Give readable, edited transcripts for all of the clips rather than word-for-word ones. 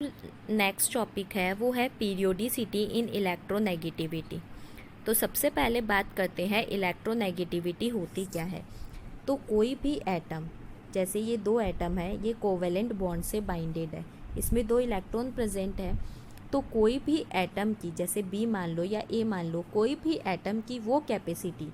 Next topic है वो है पीरियोडिसिटी इन इलेक्ट्रोनेगेटिविटी। तो सबसे पहले बात करते हैं इलेक्ट्रोनेगेटिविटी होती क्या है। तो कोई भी एटम, जैसे ये दो एटम है, ये कोवेलेंट बॉन्ड से बाइंडेड है, इसमें दो इलेक्ट्रॉन प्रेजेंट है। तो कोई भी एटम की, जैसे बी मान लो या ए मान लो, कोई भी एटम की वो कैपेसिटी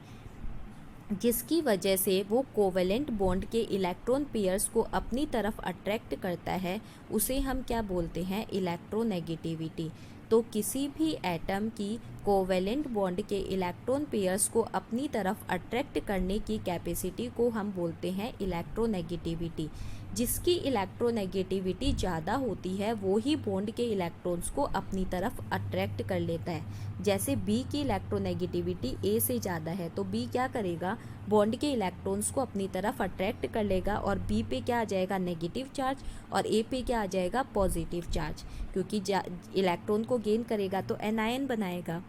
जिसकी वजह से वो कोवेलेंट बॉन्ड के इलेक्ट्रॉन पेयर्स को अपनी तरफ अट्रैक्ट करता है, उसे हम क्या बोलते हैं, इलेक्ट्रोनेगेटिविटी। तो किसी भी एटम की कोवेलेंट बॉन्ड के इलेक्ट्रॉन पेयर्स को अपनी तरफ अट्रैक्ट करने की कैपेसिटी को हम बोलते हैं इलेक्ट्रोनेगेटिविटी। जिसकी इलेक्ट्रोनेगेटिविटी ज़्यादा होती है वो ही बॉन्ड के इलेक्ट्रॉन्स को अपनी तरफ अट्रैक्ट कर लेता है। जैसे बी की इलेक्ट्रोनेगेटिविटी ए से ज़्यादा है तो बी क्या करेगा, बॉन्ड के इलेक्ट्रॉन्स को अपनी तरफ अट्रैक्ट कर लेगा, और बी पे क्या आ जाएगा, नेगेटिव चार्ज, और ए पे क्या आ जाएगा, पॉजिटिव चार्ज। क्योंकि इलेक्ट्रॉन को गेन करेगा तो एनायन बनाएगा।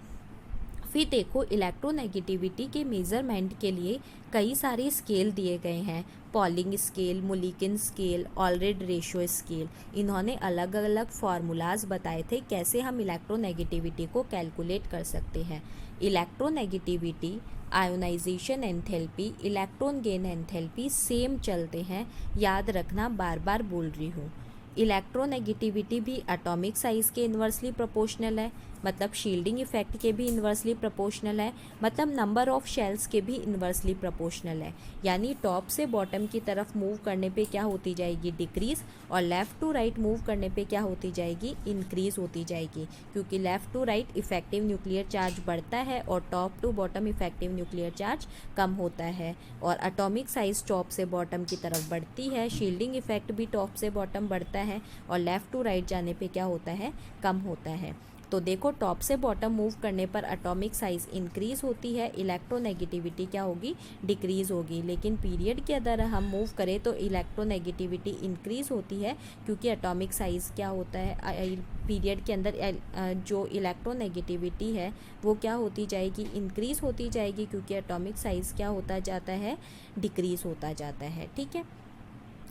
फिर देखो, इलेक्ट्रोनेगेटिविटी के मेज़रमेंट के लिए कई सारे स्केल दिए गए हैं, Pauling scale, Mulliken scale, Allred Rochow scale. इन्होंने अलग अलग फार्मूलाज बताए थे कैसे हम इलेक्ट्रोनेगेटिविटी को कैलकुलेट कर सकते हैं। Electronegativity, ionisation enthalpy, electron gain enthalpy same चलते हैं, याद रखना, बार बार बोल रही हूँ। इलेक्ट्रोनेगेटिविटी भी एटॉमिक साइज़ के इन्वर्सली प्रोपोर्शनल है, मतलब शील्डिंग इफेक्ट के भी इन्वर्सली प्रोपोर्शनल है, मतलब नंबर ऑफ शेल्स के भी इन्वर्सली प्रोपोर्शनल है। यानी टॉप से बॉटम की तरफ मूव करने पे क्या होती जाएगी, डिक्रीज, और लेफ़्ट टू राइट मूव करने पे क्या होती जाएगी, इंक्रीज होती जाएगी। क्योंकि left to right effective nuclear charge बढ़ता है और top to bottom effective nuclear charge कम होता है, और एटॉमिक साइज़ टॉप से बॉटम की तरफ बढ़ती है, शील्डिंग इफेक्ट भी टॉप से बॉटम बढ़ता है, और लेफ़्ट टू राइट जाने पे क्या होता है, कम होता है। तो देखो, टॉप से बॉटम मूव करने पर एटॉमिक साइज़ इंक्रीज होती है, इलेक्ट्रोनेगेटिविटी क्या होगी, डिक्रीज होगी। लेकिन पीरियड के अंदर हम मूव करें तो इलेक्ट्रोनेगेटिविटी इंक्रीज होती है, क्योंकि एटॉमिक साइज़ क्या होता है, पीरियड के अंदर जो इलेक्ट्रोनेगेटिविटी है वो क्या होती जाएगी, इंक्रीज होती जाएगी, क्योंकि एटॉमिक साइज़ क्या होता जाता है, डिक्रीज होता जाता है। ठीक है,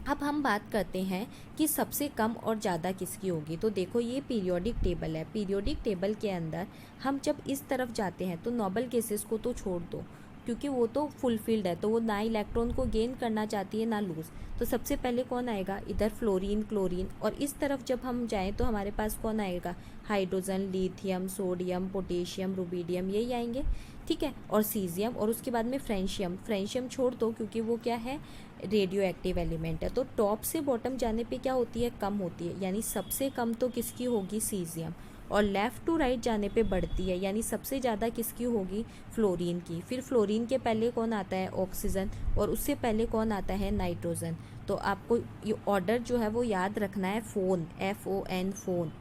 अब हम बात करते हैं कि सबसे कम और ज़्यादा किसकी होगी। तो देखो, ये पीरियोडिक टेबल है। पीरियोडिक टेबल के अंदर हम जब इस तरफ जाते हैं तो नोबल गैसेस को तो छोड़ दो, क्योंकि वो तो फुलफिल्ड है, तो वो ना इलेक्ट्रॉन को गेन करना चाहती है ना लूज़। तो सबसे पहले कौन आएगा, इधर फ्लोरीन, क्लोरीन, और इस तरफ जब हम जाएं तो हमारे पास कौन आएगा, hydrogen, lithium, sodium, potassium, rubidium, यही आएंगे। ठीक है, और सीजियम, और उसके बाद में फ्रेंशियम। फ्रेंशियम छोड़ दो क्योंकि वो क्या है, रेडियो एक्टिव एलिमेंट है। तो टॉप से बॉटम जाने पे क्या होती है, कम होती है, यानी सबसे कम तो किसकी होगी, सीजियम, और लेफ़्ट टू राइट जाने पे बढ़ती है, यानी सबसे ज़्यादा किसकी होगी, फ्लोरीन की। फिर फ्लोरीन के पहले कौन आता है, ऑक्सीजन, और उससे पहले कौन आता है, नाइट्रोजन। तो आपको ये ऑर्डर जो है वो याद रखना है, फोन, FON, फोन।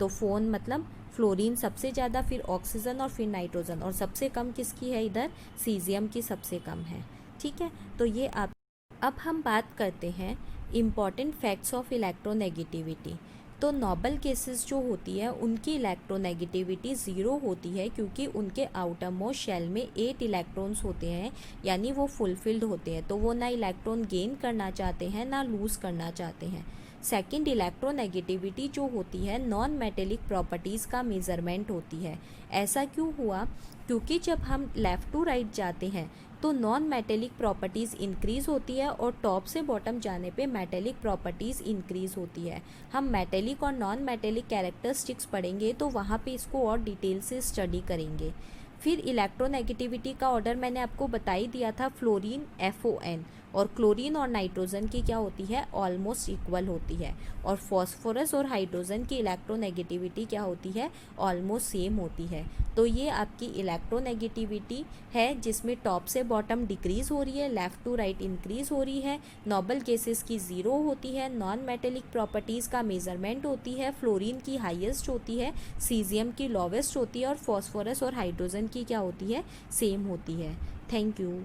तो फोन मतलब फ्लोरीन सबसे ज़्यादा, फिर ऑक्सीजन, और फिर नाइट्रोजन, और सबसे कम किसकी है, इधर सीजियम की सबसे कम है। ठीक है, तो ये आप, अब हम बात करते हैं इम्पॉर्टेंट फैक्ट्स ऑफ इलेक्ट्रोनेगेटिविटी। तो नोबल केसेस जो होती है उनकी इलेक्ट्रोनेगेटिविटी ज़ीरो होती है, क्योंकि उनके आउटर मोस्ट शेल में 8 इलेक्ट्रॉन्स होते हैं, यानी वो फुलफिल्ड होते हैं। तो वो ना इलेक्ट्रॉन गेन करना चाहते हैं ना लूज़ करना चाहते हैं। सेकंड, इलेक्ट्रोनेगेटिविटी जो होती है नॉन मेटेलिक प्रॉपर्टीज़ का मेज़रमेंट होती है। ऐसा क्यों हुआ, क्योंकि जब हम लेफ़्ट टू राइट जाते हैं तो नॉन मेटेलिक प्रॉपर्टीज़ इंक्रीज़ होती है, और टॉप से बॉटम जाने पे मेटेलिक प्रॉपर्टीज़ इंक्रीज़ होती है। हम मेटेलिक और नॉन मेटेलिक कैरेक्टरिस्टिक्स पढ़ेंगे तो वहाँ पे इसको और डिटेल से स्टडी करेंगे। फिर इलेक्ट्रोनेगेटिविटी का ऑर्डर मैंने आपको बता ही दिया था, फ्लोरीन, FON, और क्लोरीन और नाइट्रोजन की क्या होती है, ऑलमोस्ट इक्वल होती है, और फॉस्फोरस और हाइड्रोजन की इलेक्ट्रोनेगेटिविटी क्या होती है, ऑलमोस्ट सेम होती है। तो ये आपकी इलेक्ट्रोनेगेटिविटी है जिसमें टॉप से बॉटम डिक्रीज़ हो रही है, लेफ़्ट टू राइट इंक्रीज़ हो रही है, नोबल गैसेस की ज़ीरो होती है, नॉन मेटेलिक प्रॉपर्टीज़ का मेज़रमेंट होती है, फ्लोरीन की हाईएस्ट होती है, सीजियम की लोवेस्ट होती है, और फॉस्फोरस और हाइड्रोजन की क्या होती है, सेम होती है। Thank you.